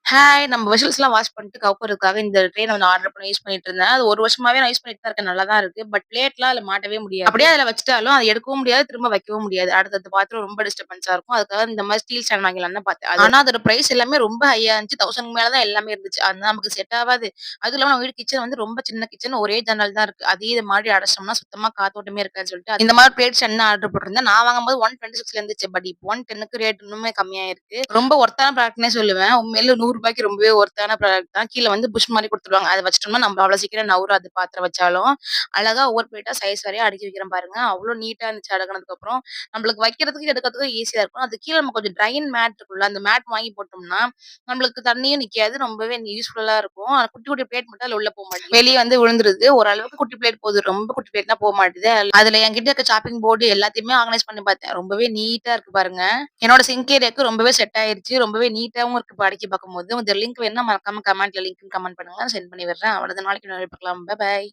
Hi நம்ம வெஷல்ஸ்லாம் wash பண்ணிட்டு கவுக்குறதுக்காக இந்த ட்ரே நான் ஆர்டர் பண்ணி யூஸ் பண்ணிட்டு இருந்தேன். அது 1 வருஷமாவே நான் யூஸ் பண்ணிட்டு தான் இருக்கேன். நல்லா தான் இருக்கு. பட் பிளேட்லாம் அதுல மாட்டவே முடியாது. அப்படியே அதுல வச்சுட்டாலும் அத எடுக்கவும் முடியாது, திரும்ப வைக்கவும் முடியாது. அடுத்தடுத்த பாத்திரம் ரொம்ப டிஸ்டர்பன்ஸா இருக்கும். அதுக்காக இந்த மாரி ஸ்டீல் ஸ்டாண்ட் வாங்கிடலான்னு தான் பார்த்தேன். ஆனா அதோட பிரைஸ் எல்லாமே ரொம்ப ஹையா இருந்துச்சு. 1000க்கு மேல தான் எல்லாமே இருந்துச்சு. அது நமக்கு செட் ஆவாது. அதுவும் இல்லாம நம்ம வீடு கிச்சன் வந்து ரொம்ப சின்ன கிச்சன். ஒரே ஜன்னல் தான் இருக்கு. அதே இது மாரி அடைச்சோம்னா சுத்தமா காத்தோட்டமே இருக்காதுன்னு சொல்லிட்டு இந்த மாரி பிளேட் ஸ்டாண்ட் ஆர்டர் போட்டிருந்தேன். நான் வாங்கும்போது 126ல இருந்துச்சு. பட் இப்போ 110க்கு ரேட் இன்னுமே கம்மியாயிருக்கு. ரொம்ப ஒர்த்தான ப்ராடக்ட்னே சொல்லுவேன். உண்மையிலே ரூ. 100க்கு ரொம்பவே ஒர்த்தான ப்ராடக்ட் தான். கீழ வந்து புஷ் மாரி குடுத்துருவாங்க. அத வச்சுட்டோம்னா நம்ம அவ்வளோ சீக்கிரம் நவுராது பாத்திரம் வச்சாலும். அழகா ஒவ்வொரு பிளேட்டா சைஸ் வரையா அடுக்கி வைக்கிறேன் பாருங்க. அவ்ளோ நீட்டா இருந்துச்சு அடுக்குனதுக்கப்புறம். நம்மளுக்கு வைக்கிறதுக்கு, எடுக்கிறதுக்கும் ஈஸியா இருக்கும். அது கீழ நம்ம கொஞ்சம் ட்ரைன் மேட் இருக்குல்ல, அந்த மேட் வாங்கி போட்டோம்னா, நம்மளுக்கு தண்ணியும் நிக்காது. ரொம்பவே யூஸ்ஃபுல்லா இருக்கும். ஆனா குட்டி, குட்டி பிளேட் மட்டும் அதுல உள்ள போ மாட்டேங்குது. வெளிய வந்து விழுந்துருது. ஓரளவுக்கு குட்டி பிளேட் போகுது. ரொம்ப குட்டி பிளேட்னா போ மாட்டுது. அதுல என்கிட்ட இருக்க சாப்பிங் போர்டு எல்லாத்தையுமே ஆர்கனைஸ் பண்ணி பார்த்தேன். ரொம்பவே நீட்டா இருக்கு பாருங்க. என்னோட சிங்க் ஏரியாக்கு ரொம்பவே செட் ஆயிருச்சு. ரொம்பவே நீட்டாவும் இருக்கு இப்ப அடுக்கி பார்க்கும்போது. இந்த லிங்க் வேணுனா மறக்காம கமெண்ட்ல லிங்க் கமெண்ட் பண்ணுங்க. சென்ட் பண்ணி விடுறேன். அவ்வளவுதான். நாளைக்கு இன்னொரு பார்க்கலாம். பாய்.